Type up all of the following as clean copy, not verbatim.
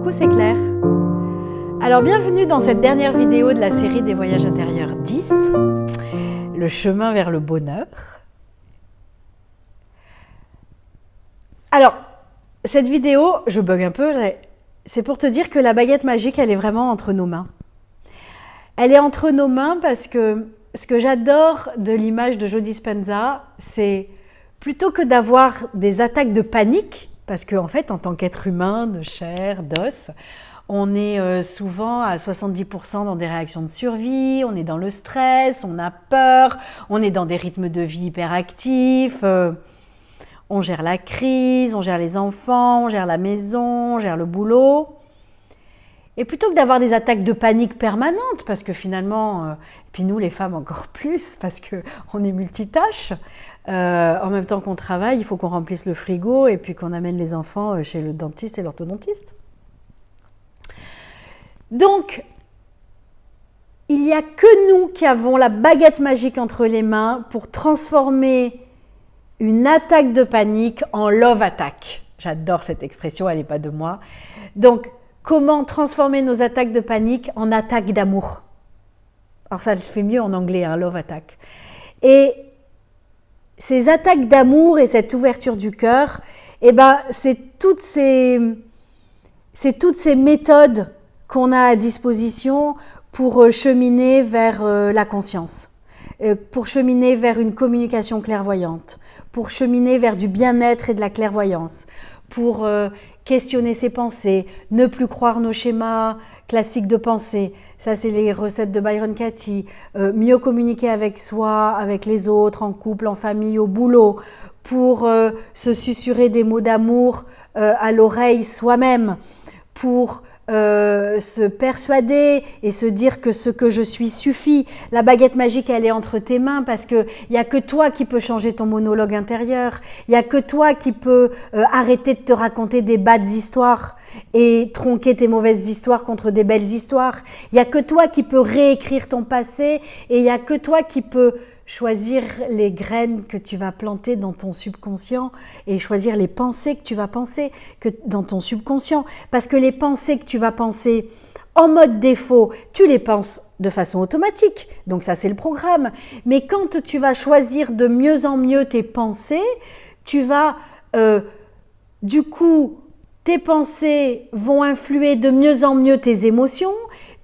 Coucou, c'est Claire. Alors bienvenue dans cette dernière vidéo de la série des voyages intérieurs 10, le chemin vers le bonheur. Alors, cette vidéo, je bug un peu, c'est pour te dire que la baguette magique, elle est vraiment entre nos mains. Elle est entre nos mains parce que ce que j'adore de l'image de Joe Dispenza, c'est plutôt que d'avoir des attaques de panique, parce qu'en fait, en tant qu'être humain, de chair, d'os, on est souvent à 70% dans des réactions de survie, on est dans le stress, on a peur, on est dans des rythmes de vie hyperactifs, on gère la crise, on gère les enfants, on gère la maison, on gère le boulot. Et plutôt que d'avoir des attaques de panique permanentes, parce que finalement, et puis nous les femmes encore plus, parce qu'on est multitâches, en même temps qu'on travaille, il faut qu'on remplisse le frigo et puis qu'on amène les enfants chez le dentiste et l'orthodontiste. Donc, il n'y a que nous qui avons la baguette magique entre les mains pour transformer une attaque de panique en love attack. J'adore cette expression, elle n'est pas de moi. Donc, comment transformer nos attaques de panique en attaques d'amour? Alors ça le fait mieux en anglais, hein, love attack. Et ces attaques d'amour et cette ouverture du cœur, eh ben, c'est toutes ces méthodes qu'on a à disposition pour cheminer vers la conscience, pour cheminer vers une communication clairvoyante, pour cheminer vers du bien-être et de la clairvoyance, pour questionner ses pensées, ne plus croire nos schémas classiques de pensée. Ça, c'est les recettes de Byron Katie. Mieux communiquer avec soi, avec les autres, en couple, en famille, au boulot, pour se susurrer des mots d'amour à l'oreille soi-même, pour se persuader et se dire que ce que je suis suffit. La baguette magique, elle est entre tes mains parce que il y a que toi qui peux changer ton monologue intérieur. Il y a que toi qui peux arrêter de te raconter des bad histoires et tronquer tes mauvaises histoires contre des belles histoires. Il y a que toi qui peux réécrire ton passé et il y a que toi qui peux choisir les graines que tu vas planter dans ton subconscient et choisir les pensées que tu vas penser dans ton subconscient. Parce que les pensées que tu vas penser en mode défaut, tu les penses de façon automatique. Donc ça, c'est le programme. Mais quand tu vas choisir de mieux en mieux tes pensées, tu vas, du coup, tes pensées vont influer de mieux en mieux tes émotions.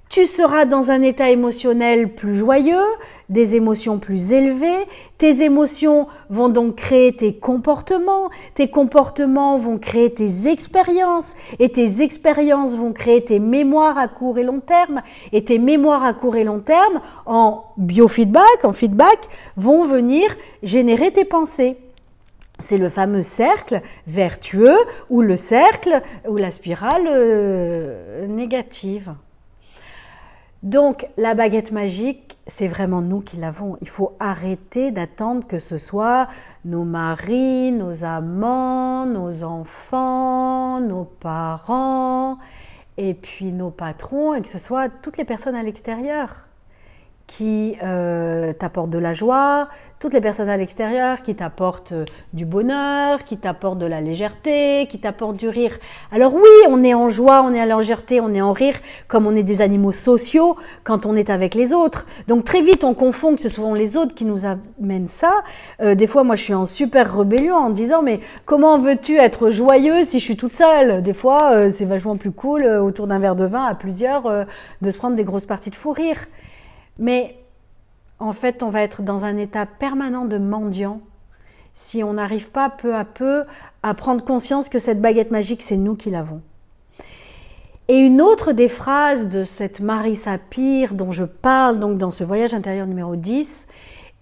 Tu seras dans un état émotionnel plus joyeux, des émotions plus élevées. Tes émotions vont donc créer tes comportements vont créer tes expériences, et tes expériences vont créer tes mémoires à court et long terme, et tes mémoires à court et long terme, en biofeedback, en feedback, vont venir générer tes pensées. C'est le fameux cercle vertueux ou le cercle ou la spirale négative. Donc, la baguette magique, c'est vraiment nous qui l'avons. Il faut arrêter d'attendre que ce soit nos maris, nos amants, nos enfants, nos parents, et puis nos patrons, et que ce soit toutes les personnes à l'extérieur qui t'apportent de la joie, toutes les personnes à l'extérieur qui t'apportent du bonheur, qui t'apportent de la légèreté, qui t'apportent du rire. Alors oui, on est en joie, on est à la légèreté, on est en rire, comme on est des animaux sociaux quand on est avec les autres. Donc très vite, on confond que ce sont les autres qui nous amènent ça. Des fois, moi, je suis en super rébellion en disant « Mais comment veux-tu être joyeux si je suis toute seule ?» Des fois, c'est vachement plus cool, autour d'un verre de vin, à plusieurs, de se prendre des grosses parties de fou rire. Mais en fait, on va être dans un état permanent de mendiant si on n'arrive pas peu à peu à prendre conscience que cette baguette magique, c'est nous qui l'avons. Et une autre des phrases de cette Marissa Peer dont je parle donc dans ce voyage intérieur numéro 10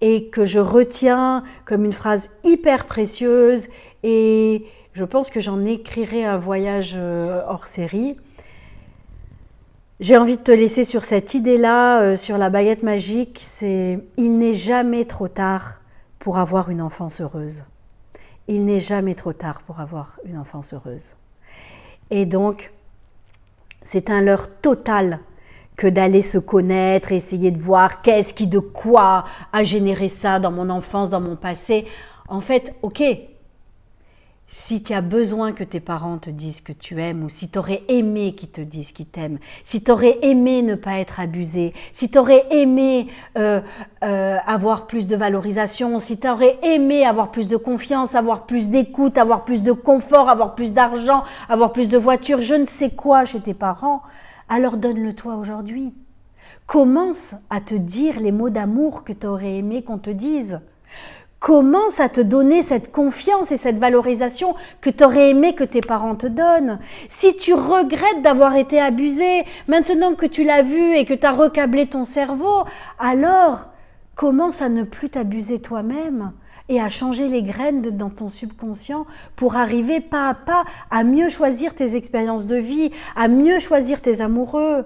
et que je retiens comme une phrase hyper précieuse, et je pense que j'en écrirai un voyage hors série. J'ai envie de te laisser sur cette idée-là, sur la baguette magique, c'est « Il n'est jamais trop tard pour avoir une enfance heureuse ». Il n'est jamais trop tard pour avoir une enfance heureuse. Et donc, c'est un leurre total que d'aller se connaître, essayer de voir qu'est-ce qui, de quoi a généré ça dans mon enfance, dans mon passé. En fait, ok, Si tu as besoin que tes parents te disent que tu aimes, ou si tu aurais aimé qu'ils te disent qu'ils t'aiment, si tu aurais aimé ne pas être abusé, si tu aurais aimé avoir plus de valorisation, si tu aurais aimé avoir plus de confiance, avoir plus d'écoute, avoir plus de confort, avoir plus d'argent, avoir plus de voitures, je ne sais quoi chez tes parents, alors donne-le toi aujourd'hui. Commence à te dire les mots d'amour que tu aurais aimé qu'on te dise. Commence à te donner cette confiance et cette valorisation que tu aurais aimé que tes parents te donnent. Si tu regrettes d'avoir été abusé, maintenant que tu l'as vu et que tu as recablé ton cerveau, alors commence à ne plus t'abuser toi-même et à changer les graines dans ton subconscient pour arriver pas à pas à mieux choisir tes expériences de vie, à mieux choisir tes amoureux.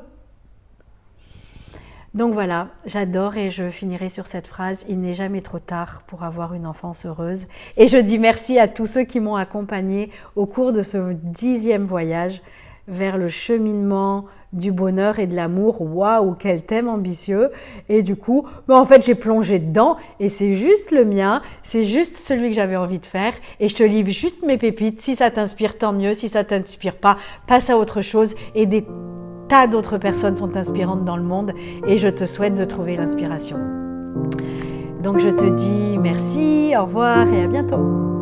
Donc voilà, j'adore et je finirai sur cette phrase, il n'est jamais trop tard pour avoir une enfance heureuse. Et je dis merci à tous ceux qui m'ont accompagnée au cours de ce 10e voyage vers le cheminement du bonheur et de l'amour. Waouh, quel thème ambitieux! Et du coup, en fait, j'ai plongé dedans et c'est juste le mien, c'est juste celui que j'avais envie de faire et je te livre juste mes pépites. Si ça t'inspire, tant mieux. Si ça t'inspire pas, passe à autre chose et des tas d'autres personnes sont inspirantes dans le monde et je te souhaite de trouver l'inspiration. Donc je te dis merci, au revoir et à bientôt.